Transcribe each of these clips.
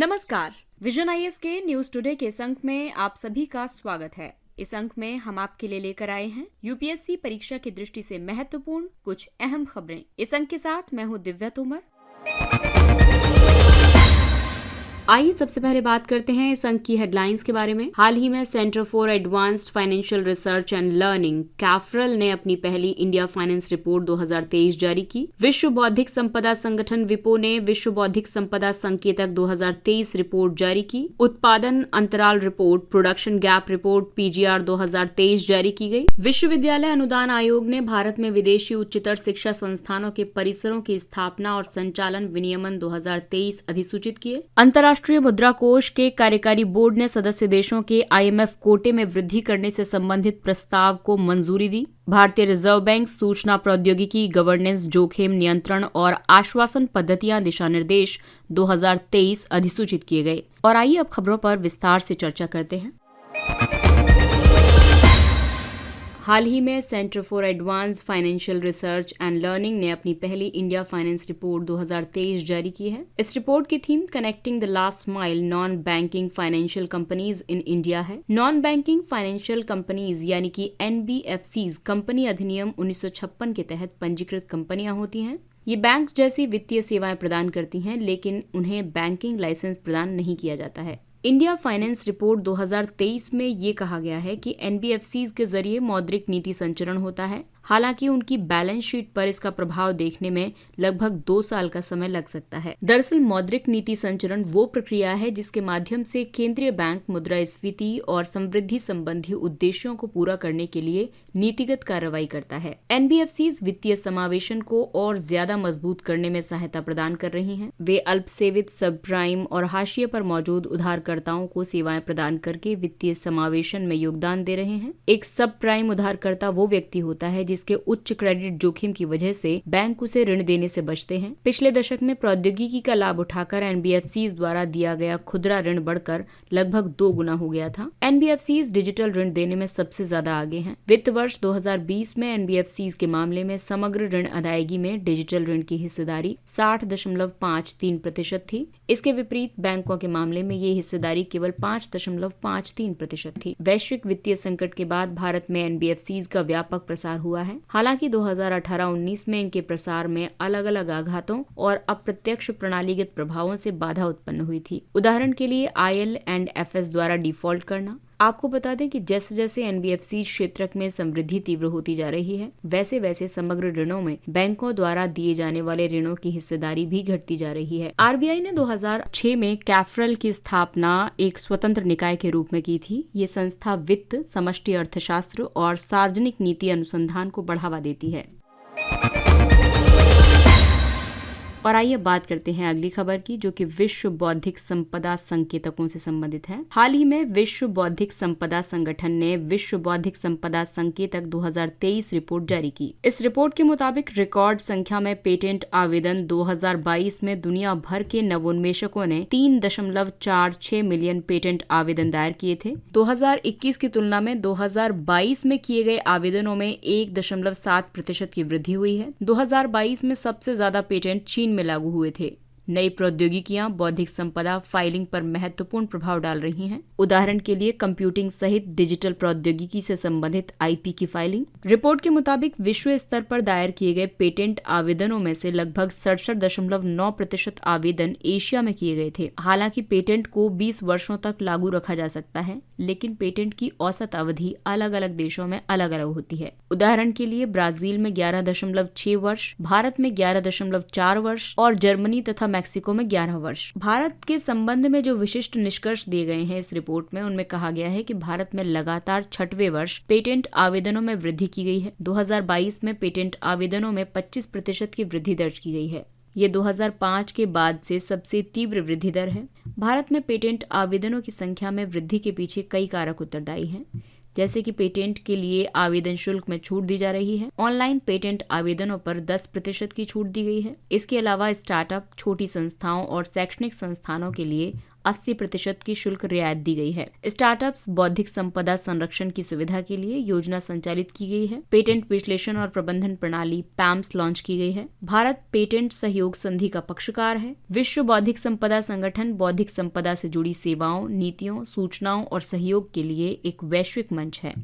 नमस्कार, vision IAS के news today के इस अंक में आप सभी का स्वागत है। इस अंक में हम आपके लिए लेकर आए हैं यूपीएससी परीक्षा की दृष्टि से महत्वपूर्ण कुछ अहम खबरें। इस अंक के साथ मैं हूं दिव्या तोमर। आइए सबसे पहले बात करते हैं इस अंक की हेडलाइंस के बारे में। हाल ही में centre for advanced financial research and learning CAFRAL ने अपनी पहली इंडिया फाइनेंस रिपोर्ट 2023 जारी की। विश्व बौद्धिक संपदा संगठन विपो ने विश्व बौद्धिक संपदा संकेतक 2023 रिपोर्ट जारी की। उत्पादन अंतराल report, production gap report PGR 2023 जारी की गई। विश्वविद्यालय अनुदान आयोग ने भारत में विदेशी उच्चतर शिक्षा संस्थानों के परिसरों की स्थापना और संचालन विनियमन 2023 अधिसूचित किए। अंतर्राष्ट्रीय मुद्रा कोष के कार्यकारी बोर्ड ने सदस्य देशों के आईएमएफ कोटे में वृद्धि करने से संबंधित प्रस्ताव को मंजूरी दी। भारतीय रिजर्व बैंक सूचना प्रौद्योगिकी, गवर्नेंस, जोखिम नियंत्रण और आश्वासन पद्धतियां दिशा निर्देश 2023 अधिसूचित किए गए। और आइए अब खबरों पर विस्तार से चर्चा करते हैं। हाल ही में centre for advanced financial research and learning ने अपनी पहली इंडिया फाइनेंस रिपोर्ट 2023 जारी की है। इस रिपोर्ट की theme connecting the last mile non banking financial companies in India है। नॉन बैंकिंग फाइनेंशियल कंपनीज यानी कि एनबीएफसीज कंपनी अधिनियम 1956 के तहत पंजीकृत कंपनियां होती हैं। ये बैंक जैसी वित्तीय सेवाएं प्रदान करती हैं, लेकिन उन्हें बैंकिंग लाइसेंस प्रदान नहीं किया जाता है। इंडिया फाइनेंस रिपोर्ट 2023 में ये कहा गया है कि एनबीएफसीज के जरिए मौद्रिक नीति संचरण होता है। हालांकि उनकी बैलेंस शीट पर इसका प्रभाव देखने में लगभग 2 साल का समय लग सकता है। दरअसल मौद्रिक नीति संचरण वो प्रक्रिया है जिसके माध्यम से केंद्रीय बैंक मुद्रास्फीति और समृद्धि संबंधी उद्देश्यों को पूरा करने के लिए नीतिगत कार्रवाई करता है। एनबीएफसीज वित्तीय समावेशन को और ज्यादा मजबूत करने में सहायता प्रदान कर रही हैं। वे अल्पसेवित, सब प्राइम और हाशिए पर मौजूद उधारकर्ताओं को सेवाएं प्रदान करके वित्तीय समावेशन में योगदान दे रहे हैं। एक सब प्राइम उधारकर्ता वो व्यक्ति होता है जिसके उच्च क्रेडिट जोखिम की वजह से बैंक उसे ऋण देने से बचते हैं। पिछले दशक में प्रौद्योगिकी का लाभ उठाकर एनबीएफसीज द्वारा दिया गया खुदरा ऋण बढ़कर लगभग 2 गुना हो गया था। एनबीएफसीज डिजिटल ऋण देने में सबसे ज्यादा आगे हैं। वित्त वर्ष 2020 में एनबीएफसीज के मामले में समग्र ऋण अदायगी में डिजिटल ऋण की हिस्सेदारी 60.53% थी। इसके विपरीत बैंकों के मामले में ये हिस्सेदारी केवल 5.53% थी। वैश्विक वित्तीय संकट के बाद भारत में एनबीएफसीज का व्यापक प्रसार हुआ है। हालांकि 2018-19 में इनके प्रसार में अलग अलग आघातों और अप्रत्यक्ष प्रणालीगत प्रभावों से बाधा उत्पन्न हुई थी। उदाहरण के लिए IL&FS द्वारा डिफॉल्ट करना। आपको बता दें कि जैसे जैसे एनबीएफसी क्षेत्र में समृद्धि तीव्र होती जा रही है, वैसे वैसे समग्र ऋणों में बैंकों द्वारा दिए जाने वाले ऋणों की हिस्सेदारी भी घटती जा रही है। आरबीआई ने 2006 में कैफरल की स्थापना एक स्वतंत्र निकाय के रूप में की थी। ये संस्था वित्त, समष्टि अर्थशास्त्र और सार्वजनिक नीति अनुसंधान को बढ़ावा देती है। और आइए बात करते हैं अगली खबर की, जो कि विश्व बौद्धिक संपदा संकेतकों से संबंधित है। हाल ही में विश्व बौद्धिक संपदा संगठन ने विश्व बौद्धिक संपदा संकेतक 2023 रिपोर्ट जारी की। इस रिपोर्ट के मुताबिक रिकॉर्ड संख्या में पेटेंट आवेदन 2022 में दुनिया भर के नवोन्मेषकों ने 3.46 मिलियन पेटेंट आवेदन दायर किए थे। 2021 की तुलना में 2022 में किए गए आवेदनों में 1.7% की वृद्धि हुई है। 2022 में सबसे ज्यादा पेटेंट चीन में लागू हुए थे। नई प्रौद्योगिकियां बौद्धिक संपदा फाइलिंग पर महत्वपूर्ण प्रभाव डाल रही हैं। उदाहरण के लिए कंप्यूटिंग सहित डिजिटल प्रौद्योगिकी से संबंधित आईपी की फाइलिंग। रिपोर्ट के मुताबिक विश्व स्तर पर दायर किए गए पेटेंट आवेदनों में से लगभग 67.9% आवेदन एशिया में किए गए थे। हालांकि पेटेंट को 20 वर्षों तक लागू रखा जा सकता है, लेकिन पेटेंट की औसत अवधि अलग अलग देशों में अलग अलग होती है। उदाहरण के लिए ब्राजील में 11.6 वर्ष, भारत में 11.4 वर्ष और जर्मनी तथा मैक्सिको में 11 वर्ष। भारत के संबंध में जो विशिष्ट निष्कर्ष दिए गए हैं इस रिपोर्ट में, उनमें कहा गया है कि भारत में लगातार 6वें वर्ष पेटेंट आवेदनों में वृद्धि की गई है। 2022 में पेटेंट आवेदनों में 25% की वृद्धि दर्ज की गई है। ये 2005 के बाद से सबसे तीव्र वृद्धि दर है। भारत में पेटेंट आवेदनों की संख्या में वृद्धि के पीछे कई कारक उत्तरदायी हैं, जैसे कि पेटेंट के लिए आवेदन शुल्क में छूट दी जा रही है। ऑनलाइन पेटेंट आवेदनों पर 10% की छूट दी गई है। इसके अलावा स्टार्टअप, छोटी संस्थाओं और शैक्षणिक संस्थानों के लिए 80% की शुल्क रियायत दी गई है। स्टार्टअप्स बौद्धिक संपदा संरक्षण की सुविधा के लिए योजना संचालित की गई है। पेटेंट विश्लेषण और प्रबंधन प्रणाली पैम्स लॉन्च की गई है। भारत पेटेंट सहयोग संधि का पक्षकार है। विश्व बौद्धिक संपदा संगठन बौद्धिक संपदा से जुड़ी सेवाओं, नीतियों, सूचनाओं और सहयोग के लिए एक वैश्विक मंच है।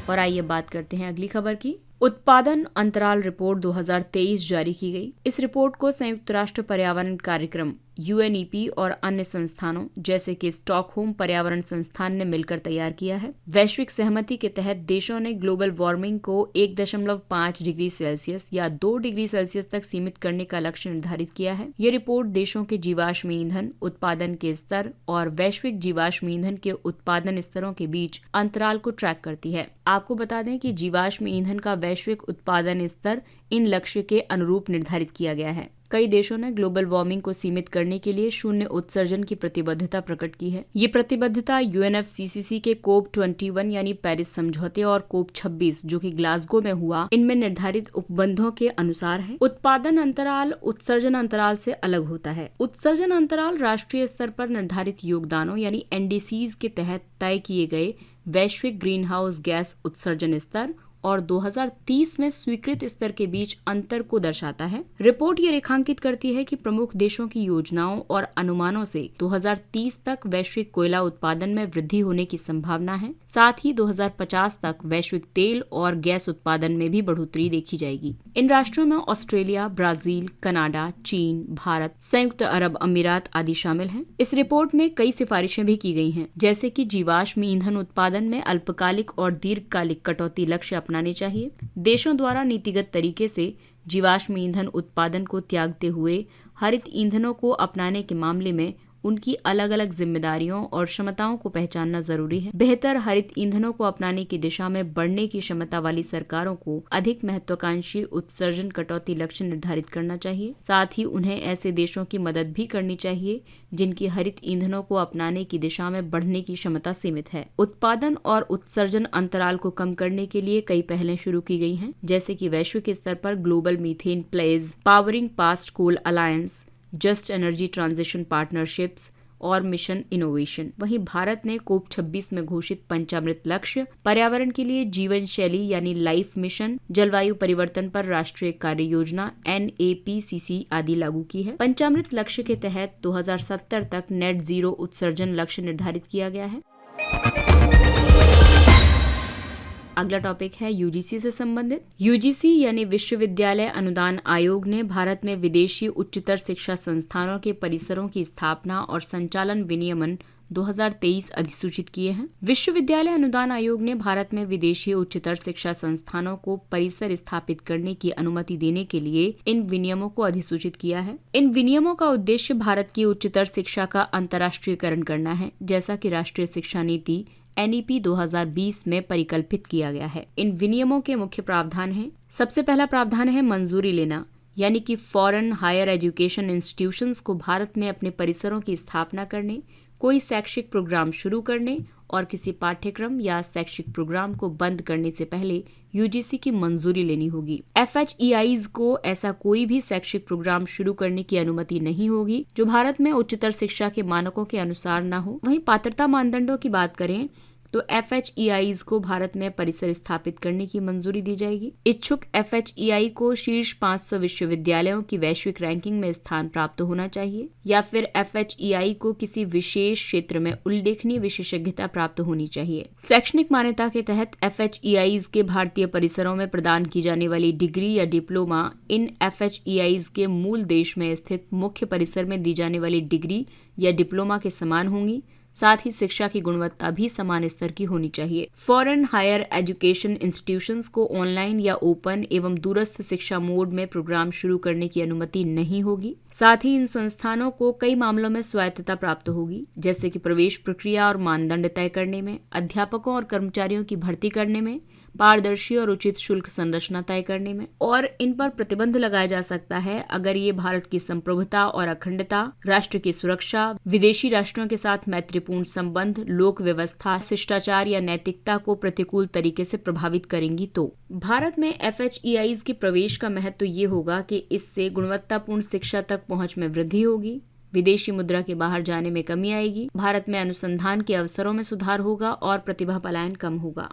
और आइए बात करते हैं अगली खबर की। उत्पादन अंतराल रिपोर्ट 2023 जारी की गई। इस रिपोर्ट को संयुक्त राष्ट्र पर्यावरण कार्यक्रम UNEP और अन्य संस्थानों जैसे कि स्टॉकहोम पर्यावरण संस्थान ने मिलकर तैयार किया है। वैश्विक सहमति के तहत देशों ने ग्लोबल वार्मिंग को 1.5 डिग्री सेल्सियस या 2 डिग्री सेल्सियस तक सीमित करने का लक्ष्य निर्धारित किया है। ये रिपोर्ट देशों के जीवाश्म ईंधन उत्पादन के स्तर और वैश्विक जीवाश्म ईंधन के उत्पादन स्तरों के बीच अंतराल को ट्रैक करती है। आपको बता दें कि जीवाश्म ईंधन का वैश्विक उत्पादन स्तर इन लक्ष्य के अनुरूप निर्धारित किया गया है। कई देशों ने ग्लोबल वार्मिंग को सीमित करने के लिए शून्य उत्सर्जन की प्रतिबद्धता प्रकट की है। ये प्रतिबद्धता UNFCCC के COP21 यानी पेरिस समझौते और COP26 जो कि ग्लासगो में हुआ, इनमें निर्धारित उपबंधों के अनुसार है। उत्पादन अंतराल उत्सर्जन अंतराल से अलग होता है। उत्सर्जन अंतराल राष्ट्रीय स्तर पर निर्धारित योगदानों यानी NDCs के तहत तय किए गए वैश्विक ग्रीन हाउस गैस उत्सर्जन स्तर और 2030 में स्वीकृत स्तर के बीच अंतर को दर्शाता है। रिपोर्ट ये रेखांकित करती है कि प्रमुख देशों की योजनाओं और अनुमानों से 2030 तक वैश्विक कोयला उत्पादन में वृद्धि होने की संभावना है। साथ ही 2050 तक वैश्विक तेल और गैस उत्पादन में भी बढ़ोतरी देखी जाएगी। इन राष्ट्रों में ऑस्ट्रेलिया, ब्राजील, कनाडा, चीन, भारत, संयुक्त अरब अमीरात आदि शामिल हैं। इस रिपोर्ट में कई सिफारिशें भी की गई हैं, जैसे कि जीवाश्म ईंधन उत्पादन में अल्पकालिक और दीर्घकालिक कटौती लक्ष्य अपनाने चाहिए। देशों द्वारा नीतिगत तरीके से जीवाश्म ईंधन उत्पादन को त्यागते हुए हरित ईंधनों को अपनाने के मामले में उनकी अलग अलग जिम्मेदारियों और क्षमताओं को पहचानना जरूरी है। बेहतर हरित ईंधनों को अपनाने की दिशा में बढ़ने की क्षमता वाली सरकारों को अधिक महत्वाकांक्षी उत्सर्जन कटौती लक्ष्य निर्धारित करना चाहिए। साथ ही उन्हें ऐसे देशों की मदद भी करनी चाहिए जिनकी हरित ईंधनों को अपनाने की दिशा में बढ़ने की क्षमता सीमित है। उत्पादन और उत्सर्जन अंतराल को कम करने के लिए कई पहलें शुरू की गई हैं, जैसे कि वैश्विक स्तर पर global methane pledge, powering past coal alliance, just energy transition partnerships और मिशन इनोवेशन। वहीं भारत ने COP26 में घोषित पंचामृत लक्ष्य, पर्यावरण के लिए जीवन शैली यानी लाइफ मिशन, जलवायु परिवर्तन पर राष्ट्रीय कार्य योजना NAPCC आदि लागू की है। पंचामृत लक्ष्य के तहत 2070 तक नेट जीरो उत्सर्जन लक्ष्य निर्धारित किया गया है। अगला टॉपिक है UGC से संबंधित। UGC यानी विश्वविद्यालय अनुदान आयोग ने भारत में विदेशी उच्चतर शिक्षा संस्थानों के परिसरों की स्थापना और संचालन विनियमन 2023 अधिसूचित किए हैं। विश्वविद्यालय अनुदान आयोग ने भारत में विदेशी उच्चतर शिक्षा संस्थानों को परिसर स्थापित करने की अनुमति देने के लिए इन विनियमों को अधिसूचित किया है। इन विनियमों का उद्देश्य भारत की उच्चतर शिक्षा का अंतर्राष्ट्रीयकरण करना है, जैसा कि राष्ट्रीय शिक्षा नीति NEP 2020 में परिकल्पित किया गया है। इन विनियमों के मुख्य प्रावधान हैं। सबसे पहला प्रावधान है मंजूरी लेना, यानी कि फॉरेन हायर एजुकेशन इंस्टीट्यूशंस को भारत में अपने परिसरों की स्थापना करने, कोई शैक्षिक प्रोग्राम शुरू करने और किसी पाठ्यक्रम या शैक्षिक प्रोग्राम को बंद करने से पहले UGC की मंजूरी लेनी होगी। FHEIs को ऐसा कोई भी शैक्षिक प्रोग्राम शुरू करने की अनुमति नहीं होगी जो भारत में उच्चतर शिक्षा के मानकों के अनुसार न हो। वहीं पात्रता मानदंडों की बात करें तो FHEIs को भारत में परिसर स्थापित करने की मंजूरी दी जाएगी। इच्छुक FHEI को शीर्ष 500 विश्वविद्यालयों की वैश्विक रैंकिंग में स्थान प्राप्त होना चाहिए या फिर FHEI को किसी विशेष क्षेत्र में उल्लेखनीय विशेषज्ञता प्राप्त होनी चाहिए। शैक्षणिक मान्यता के तहत FHEIs के भारतीय परिसरों में प्रदान की जाने वाली डिग्री या डिप्लोमा इन FHEIs के मूल देश में स्थित मुख्य परिसर में दी जाने वाली डिग्री या डिप्लोमा के समान होंगी। साथ ही शिक्षा की गुणवत्ता भी समान स्तर की होनी चाहिए। फॉरेन हायर एजुकेशन इंस्टीट्यूशंस को ऑनलाइन या ओपन एवं दूरस्थ शिक्षा मोड में प्रोग्राम शुरू करने की अनुमति नहीं होगी। साथ ही इन संस्थानों को कई मामलों में स्वायत्तता प्राप्त होगी, जैसे कि प्रवेश प्रक्रिया और मानदंड तय करने में, अध्यापकों और कर्मचारियों की भर्ती करने में, पारदर्शी और उचित शुल्क संरचना तय करने में, और इन पर प्रतिबंध लगाया जा सकता है अगर ये भारत की संप्रभुता और अखंडता, राष्ट्र की सुरक्षा, विदेशी राष्ट्रों के साथ मैत्रीपूर्ण संबंध, लोक व्यवस्था, शिष्टाचार या नैतिकता को प्रतिकूल तरीके से प्रभावित करेंगी। तो भारत में FHEIs के प्रवेश का महत्व ये होगा कि इससे गुणवत्तापूर्ण शिक्षा तक पहुंच में वृद्धि होगी, विदेशी मुद्रा के बाहर जाने में कमी आएगी, भारत में अनुसंधान के अवसरों में सुधार होगा और प्रतिभा पलायन कम होगा।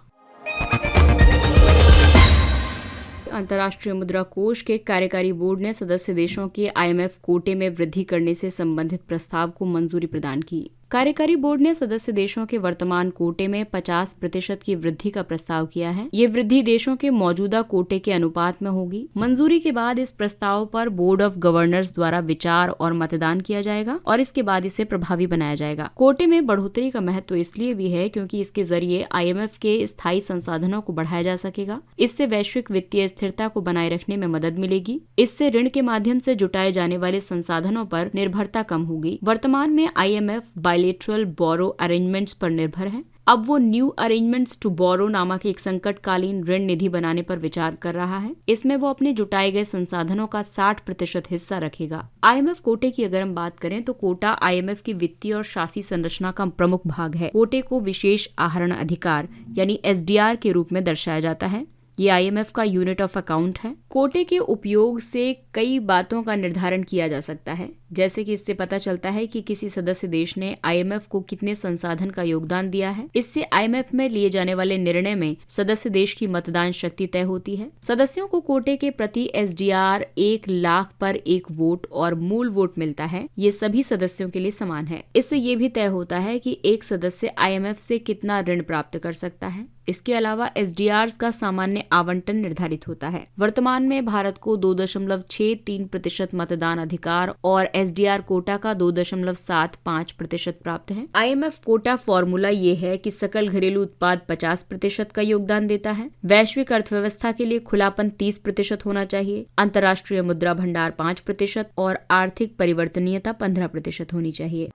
अंतर्राष्ट्रीय मुद्रा कोष के कार्यकारी बोर्ड ने सदस्य देशों के IMF कोटे में वृद्धि करने से संबंधित प्रस्ताव को मंजूरी प्रदान की। कार्यकारी बोर्ड ने सदस्य देशों के वर्तमान कोटे में 50% की वृद्धि का प्रस्ताव किया है। ये वृद्धि देशों के मौजूदा कोटे के अनुपात में होगी। मंजूरी के बाद इस प्रस्ताव पर बोर्ड ऑफ गवर्नर्स द्वारा विचार और मतदान किया जाएगा और इसके बाद इसे प्रभावी बनाया जाएगा। कोटे में बढ़ोतरी का महत्व इसलिए भी है क्योंकि इसके जरिए IMF के स्थायी संसाधनों को बढ़ाया जा सकेगा। इससे वैश्विक वित्तीय स्थिरता को बनाए रखने में मदद मिलेगी। इससे ऋण के माध्यम से जुटाए जाने वाले संसाधनों पर निर्भरता कम होगी। वर्तमान में IMF बायलेटरल बोरो अरेंजमेंट्स पर निर्भर है। अब वो न्यू अरेंजमेंट्स टू बोरो नामक एक संकटकालीन ऋण निधि बनाने पर विचार कर रहा है। इसमें वो अपने जुटाए गए संसाधनों का 60% हिस्सा रखेगा। IMF कोटे की अगर हम बात करें तो कोटा IMF की वित्तीय और शासी संरचना का प्रमुख भाग है। कोटे को विशेष आहरण अधिकार यानी SDR के रूप में दर्शाया जाता है। ये IMF का यूनिट ऑफ अकाउंट है। कोटे के उपयोग से कई बातों का निर्धारण किया जा सकता है, जैसे कि इससे पता चलता है कि किसी सदस्य देश ने IMF को कितने संसाधन का योगदान दिया है। इससे IMF में लिए जाने वाले निर्णय में सदस्य देश की मतदान शक्ति तय होती है। सदस्यों को कोटे के प्रति SDR 1 लाख पर 1 वोट और मूल वोट मिलता है। ये सभी सदस्यों के लिए समान है। इससे ये भी तय होता है कि एक सदस्य IMF से कितना ऋण प्राप्त कर सकता है। इसके अलावा SDRs का सामान्य आवंटन निर्धारित होता है। वर्तमान में भारत को 2.63% मतदान अधिकार और SDR कोटा का 2.75% प्राप्त है। IMF कोटा फॉर्मूला ये है कि सकल घरेलू उत्पाद 50% का योगदान देता है। वैश्विक अर्थव्यवस्था के लिए खुलापन 30% होना चाहिए। अंतर्राष्ट्रीय मुद्रा भंडार 5% और आर्थिक परिवर्तनीयता 15% होनी चाहिए।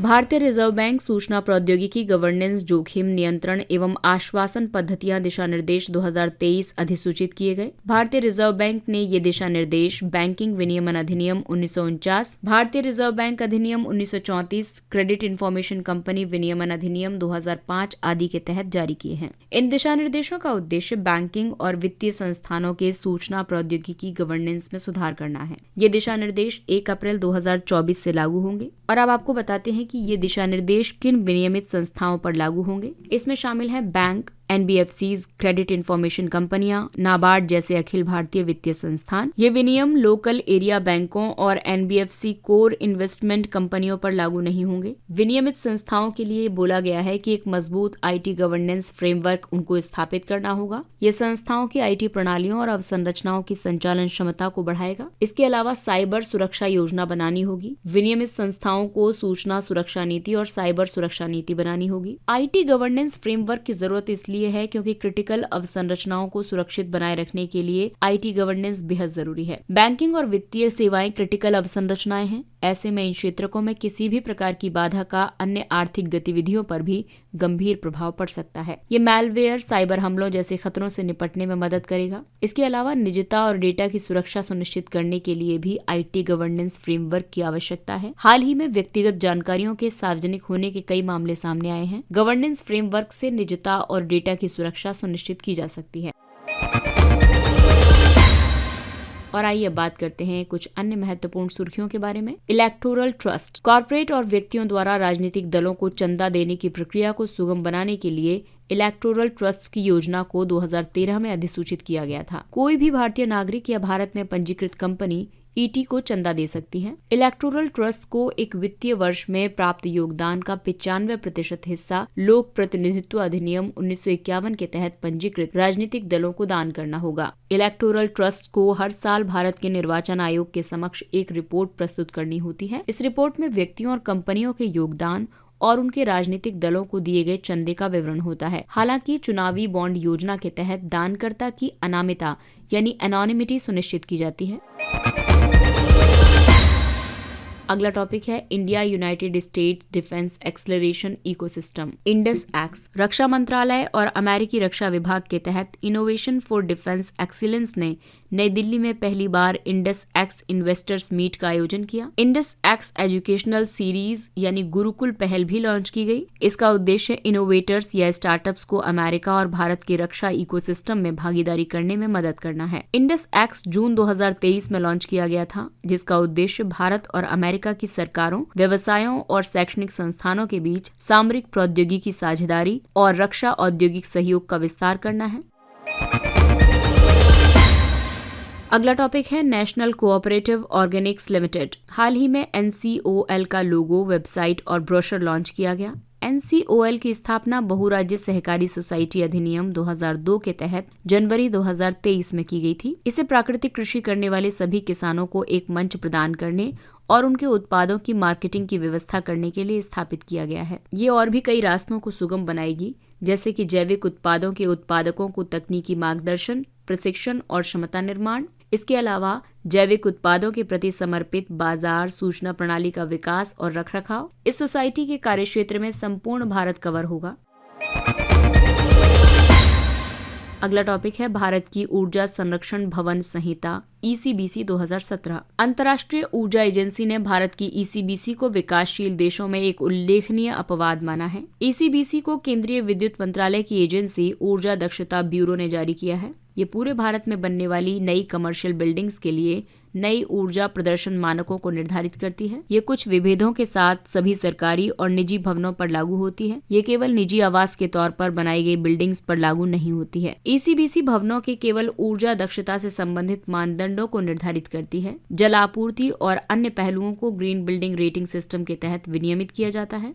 भारतीय रिजर्व बैंक सूचना प्रौद्योगिकी, गवर्नेंस, जोखिम नियंत्रण एवं आश्वासन पद्धतियां दिशा निर्देश 2023 अधिसूचित किए गए। भारतीय रिजर्व बैंक ने ये दिशा निर्देश बैंकिंग विनियमन अधिनियम 1949, भारतीय रिजर्व बैंक अधिनियम 1934, क्रेडिट इंफॉर्मेशन कंपनी विनियमन अधिनियम 2005 आदि के तहत जारी किए हैं। इन दिशा निर्देशों का उद्देश्य बैंकिंग और वित्तीय संस्थानों के सूचना प्रौद्योगिकी गवर्नेंस में सुधार करना है। ये दिशा निर्देश 1 अप्रैल 2024 से लागू होंगे। और अब आपको बताते हैं कि ये दिशा निर्देश किन विनियमित संस्थाओं पर लागू होंगे। इसमें शामिल है बैंक, NBFCs, क्रेडिट इंफॉर्मेशन कंपनियां, नाबार्ड जैसे अखिल भारतीय वित्तीय संस्थान। ये विनियम लोकल एरिया बैंकों और NBFC कोर इन्वेस्टमेंट कंपनियों पर लागू नहीं होंगे। विनियमित संस्थाओं के लिए बोला गया है कि एक मजबूत IT गवर्नेंस फ्रेमवर्क उनको स्थापित करना होगा। ये संस्थाओं की IT प्रणालियों और अवसंरचनाओं की संचालन क्षमता को बढ़ाएगा। इसके अलावा साइबर सुरक्षा योजना बनानी होगी। विनियमित संस्थाओं को सूचना सुरक्षा नीति और साइबर सुरक्षा नीति बनानी होगी। IT गवर्नेंस फ्रेमवर्क की जरूरत इसलिए है क्योंकि क्रिटिकल अवसंरचनाओं को सुरक्षित बनाए रखने के लिए IT गवर्नेंस बेहद जरूरी है। बैंकिंग और वित्तीय सेवाएं क्रिटिकल अवसंरचनाएं हैं। ऐसे में इन क्षेत्रों में किसी भी प्रकार की बाधा का अन्य आर्थिक गतिविधियों पर भी गंभीर प्रभाव पड़ सकता है। ये मैलवेयर, साइबर हमलों जैसे खतरों से निपटने में मदद करेगा। इसके अलावा निजता और डेटा की सुरक्षा सुनिश्चित करने के लिए भी IT गवर्नेंस फ्रेमवर्क की आवश्यकता है। हाल ही में व्यक्तिगत जानकारियों के सार्वजनिक होने के कई मामले सामने आए हैं। गवर्नेंस फ्रेमवर्क से निजता और डेटा की सुरक्षा सुनिश्चित की जा सकती है। और आइए बात करते हैं कुछ अन्य महत्वपूर्ण सुर्खियों के बारे में। इलेक्टोरल ट्रस्ट, कॉर्पोरेट और व्यक्तियों द्वारा राजनीतिक दलों को चंदा देने की प्रक्रिया को सुगम बनाने के लिए इलेक्टोरल ट्रस्ट की योजना को 2013 में अधिसूचित किया गया था। कोई भी भारतीय नागरिक या भारत में पंजीकृत कंपनी ET को चंदा दे सकती है। इलेक्टोरल ट्रस्ट को एक वित्तीय वर्ष में प्राप्त योगदान का 95% हिस्सा लोक प्रतिनिधित्व अधिनियम 1951 के तहत पंजीकृत राजनीतिक दलों को दान करना होगा। इलेक्टोरल ट्रस्ट को हर साल भारत के निर्वाचन आयोग के समक्ष एक रिपोर्ट प्रस्तुत करनी होती है। इस रिपोर्ट में व्यक्तियों और कंपनियों के योगदान और उनके राजनीतिक दलों को दिए गए चंदे का विवरण होता है। हालांकि चुनावी बॉन्ड योजना के तहत दानकर्ता की अनामिता यानी एनोनिमिटी सुनिश्चित की जाती है। अगला टॉपिक है India United States defence acceleration ecosystem Indus X. रक्षा मंत्रालय और अमेरिकी रक्षा विभाग के तहत इनोवेशन फॉर डिफेंस एक्सीलेंस ने नई दिल्ली में पहली बार इंडस एक्स इन्वेस्टर्स मीट का आयोजन किया। इंडस एक्स एजुकेशनल सीरीज यानी गुरुकुल पहल भी लॉन्च की गई। इसका उद्देश्य इनोवेटर्स या स्टार्टअप्स को अमेरिका और भारत के रक्षा इकोसिस्टम में भागीदारी करने में मदद करना है। इंडस एक्स जून 2023 में लॉन्च किया गया था, जिसका उद्देश्य भारत और अमेरिका की सरकारों, व्यवसायों और शैक्षणिक संस्थानों के बीच सामरिक प्रौद्योगिकी साझेदारी और रक्षा औद्योगिक सहयोग का विस्तार करना है। अगला टॉपिक है नेशनल कोऑपरेटिव ऑर्गेनिक्स लिमिटेड। हाल ही में NCOL का लोगो, वेबसाइट और ब्रोशर लॉन्च किया गया। NCOL की स्थापना बहुराज्य सहकारी सोसाइटी अधिनियम 2002 के तहत जनवरी 2023 में की गई थी। इसे प्राकृतिक कृषि करने वाले सभी किसानों को एक मंच प्रदान करने और उनके उत्पादों की मार्केटिंग की व्यवस्था करने के लिए स्थापित किया गया है। ये और भी कई रास्तों को सुगम बनाएगी, जैसे कि जैविक उत्पादों के उत्पादकों को तकनीकी मार्गदर्शन, प्रशिक्षण और क्षमता निर्माण। इसके अलावा जैविक उत्पादों के प्रति समर्पित बाजार, सूचना प्रणाली का विकास और रखरखाव। इस सोसाइटी के कार्यक्षेत्र में संपूर्ण भारत कवर होगा। अगला टॉपिक है भारत की ऊर्जा संरक्षण भवन संहिता ECBC 2017। अंतर्राष्ट्रीय ऊर्जा एजेंसी ने भारत की ECBC को विकासशील देशों में एक उल्लेखनीय अपवाद माना है। ECBC को केंद्रीय विद्युत मंत्रालय की एजेंसी ऊर्जा दक्षता ब्यूरो ने जारी किया है। ये पूरे भारत में बनने वाली नई कमर्शियल बिल्डिंग्स के लिए नई ऊर्जा प्रदर्शन मानकों को निर्धारित करती है। ये कुछ विभेदों के साथ सभी सरकारी और निजी भवनों पर लागू होती है। ये केवल निजी आवास के तौर पर बनाई गई बिल्डिंग्स पर लागू नहीं होती है। ECBC भवनों के केवल ऊर्जा दक्षता से संबंधित मानदंडों को निर्धारित करती है। जल आपूर्ति और अन्य पहलुओं को ग्रीन बिल्डिंग रेटिंग सिस्टम के तहत विनियमित किया जाता है।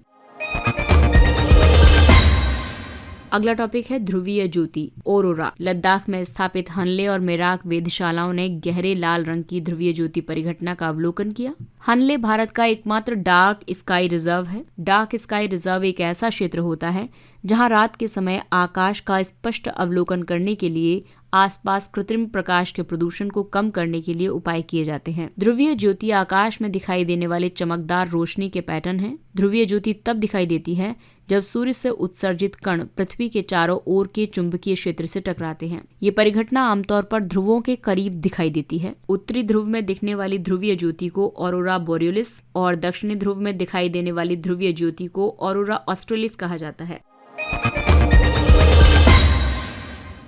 अगला टॉपिक है ध्रुवीय ज्योति औरोरा। लद्दाख में स्थापित हनले और मेराक वेधशालाओं ने गहरे लाल रंग की ध्रुवीय ज्योति परिघटना का अवलोकन किया। हनले भारत का एकमात्र डार्क स्काई रिजर्व है। डार्क स्काई रिजर्व एक ऐसा क्षेत्र होता है जहां रात के समय आकाश का स्पष्ट अवलोकन करने के लिए आसपास कृत्रिम प्रकाश के प्रदूषण को कम करने के लिए उपाय किए जाते हैं। ध्रुवीय ज्योति आकाश में दिखाई देने वाले चमकदार रोशनी के पैटर्न हैं। ध्रुवीय ज्योति तब दिखाई देती है जब सूर्य से उत्सर्जित कण पृथ्वी के चारों ओर के चुंबकीय क्षेत्र से टकराते हैं। ये परिघटना आमतौर पर ध्रुवों के करीब दिखाई देती है। उत्तरी ध्रुव में दिखने वाली ध्रुवीय ज्योति को ऑरोरा बोरियोलिस और दक्षिणी ध्रुव में दिखाई देने वाली ध्रुवीय ज्योति को ऑरोरा ऑस्ट्रेलिस कहा जाता है।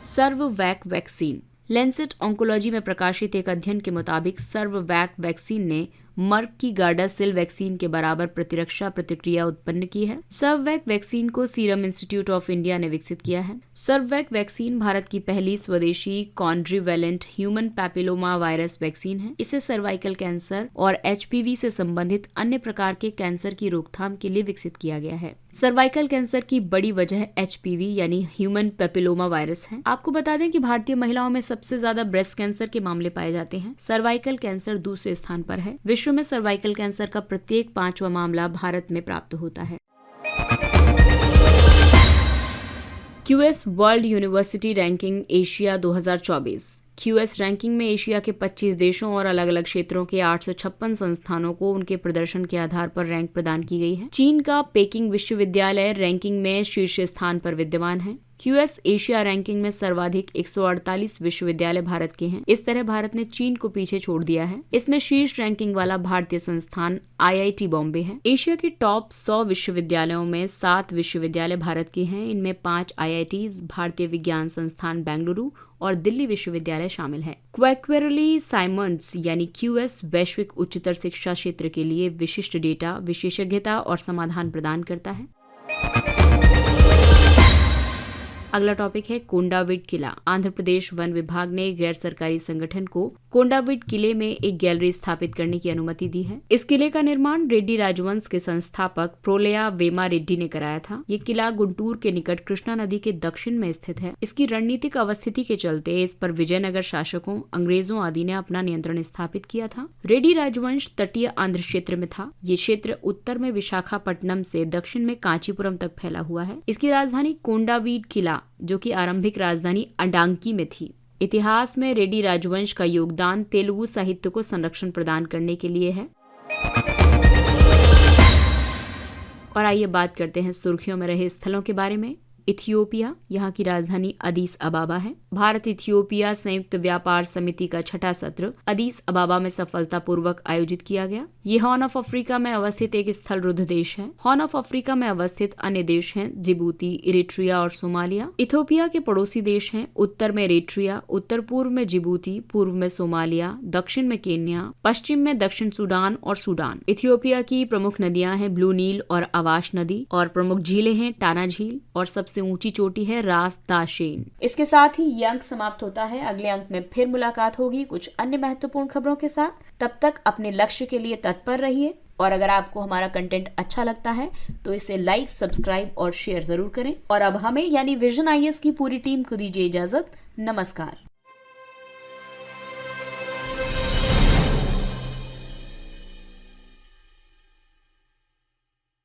सर्ववैक वैक्सीन। लैंसेट ऑन्कोलॉजी में प्रकाशित एक अध्ययन के मुताबिक सर्ववैक वैक्सीन ने मर्क की गार्डासिल वैक्सीन के बराबर प्रतिरक्षा प्रतिक्रिया उत्पन्न की है। सर्ववैक वैक्सीन को सीरम इंस्टीट्यूट ऑफ इंडिया ने विकसित किया है। सर्ववैक वैक्सीन भारत की पहली स्वदेशी कॉन्ट्रीवैलेंट ह्यूमन पैपिलोमा वायरस वैक्सीन है। इसे सर्वाइकल कैंसर और HPV से संबंधित अन्य प्रकार के कैंसर की रोकथाम के लिए विकसित किया गया है। सर्वाइकल कैंसर की बड़ी वजह HPV यानी ह्यूमन पैपिलोमा वायरस है। आपको बता दें कि भारतीय महिलाओं में सबसे ज्यादा ब्रेस्ट कैंसर के मामले पाए जाते हैं। सर्वाइकल कैंसर दूसरे स्थान पर है। विश्व में सर्वाइकल कैंसर का प्रत्येक 5वां मामला भारत में प्राप्त होता है। QS world university ranking Asia 2024। QS ranking में एशिया के 25 देशों और अलग अलग क्षेत्रों के 856 संस्थानों को उनके प्रदर्शन के आधार पर रैंक प्रदान की गई है। चीन का पेकिंग विश्वविद्यालय रैंकिंग में शीर्ष स्थान पर विद्यमान है। QS एशिया रैंकिंग में सर्वाधिक 148 विश्वविद्यालय भारत के हैं। इस तरह भारत ने चीन को पीछे छोड़ दिया है। इसमें शीर्ष रैंकिंग वाला भारतीय संस्थान IIT बॉम्बे है। एशिया के टॉप 100 विश्वविद्यालयों में 7 विश्वविद्यालय भारत के हैं। इनमें 5 IITs, भारतीय विज्ञान संस्थान बेंगलुरु और दिल्ली विश्वविद्यालय शामिल है। क्वैक्वेरली साइमंड्स यानी QS वैश्विक उच्चतर शिक्षा क्षेत्र के लिए विशिष्ट डेटा, विशेषज्ञता और समाधान प्रदान करता है। अगला टॉपिक है कोंडाविड किला। आंध्र प्रदेश वन विभाग ने गैर सरकारी संगठन को कोंडाविड किले में एक गैलरी स्थापित करने की अनुमति दी है। इस किले का निर्माण रेड्डी राजवंश के संस्थापक प्रोलेया वेमा रेड्डी ने कराया था। ये किला गुंटूर के निकट कृष्णा नदी के दक्षिण में स्थित है। इसकी रणनीतिक अवस्थिति के चलते इस पर विजयनगर शासकों, अंग्रेजों आदि ने अपना नियंत्रण स्थापित किया था। रेड्डी राजवंश तटीय आंध्र क्षेत्र में था। ये क्षेत्र उत्तर में विशाखापट्टनम से दक्षिण में कांचीपुरम तक फैला हुआ है। इसकी राजधानी कोंडावीड किला, जो कि आरंभिक राजधानी अडांकी में थी। इतिहास में रेड्डी राजवंश का योगदान तेलुगु साहित्य को संरक्षण प्रदान करने के लिए है। और आइए बात करते हैं सुर्खियों में रहे स्थलों के बारे में। इथियोपिया, यहाँ की राजधानी अदीस अबाबा है। भारत इथियोपिया संयुक्त व्यापार समिति का छठा सत्र अदीस अबाबा में सफलतापूर्वक आयोजित किया गया। ये हॉर्न ऑफ अफ्रीका में अवस्थित एक स्थल रुद्ध देश है। हॉर्न ऑफ अफ्रीका में अवस्थित अन्य देश हैं जिबूती, इरिट्रिया और सोमालिया। इथियोपिया के पड़ोसी देश हैं उत्तर में इरिट्रिया, उत्तर पूर्व में जिबूती, पूर्व में सोमालिया, दक्षिण में केन्या, पश्चिम में दक्षिण सूडान और सूडान। इथियोपिया की प्रमुख नदियां हैं ब्लू नील और अवाश नदी, और प्रमुख झीलें हैं टाना झील, और सबसे ऊंची चोटी है रास दाशेन। इसके साथ ही ये अंक समाप्त होता है। अगले अंक में फिर मुलाकात होगी कुछ अन्य महत्वपूर्ण खबरों के साथ। तब तक अपने लक्ष्य के लिए तत्पर रहिए, और अगर आपको हमारा कंटेंट अच्छा लगता है तो इसे लाइक, सब्सक्राइब और शेयर जरूर करें। और अब हमें यानी विजन IAS की पूरी टीम को दीजिए इजाजत। नमस्कार।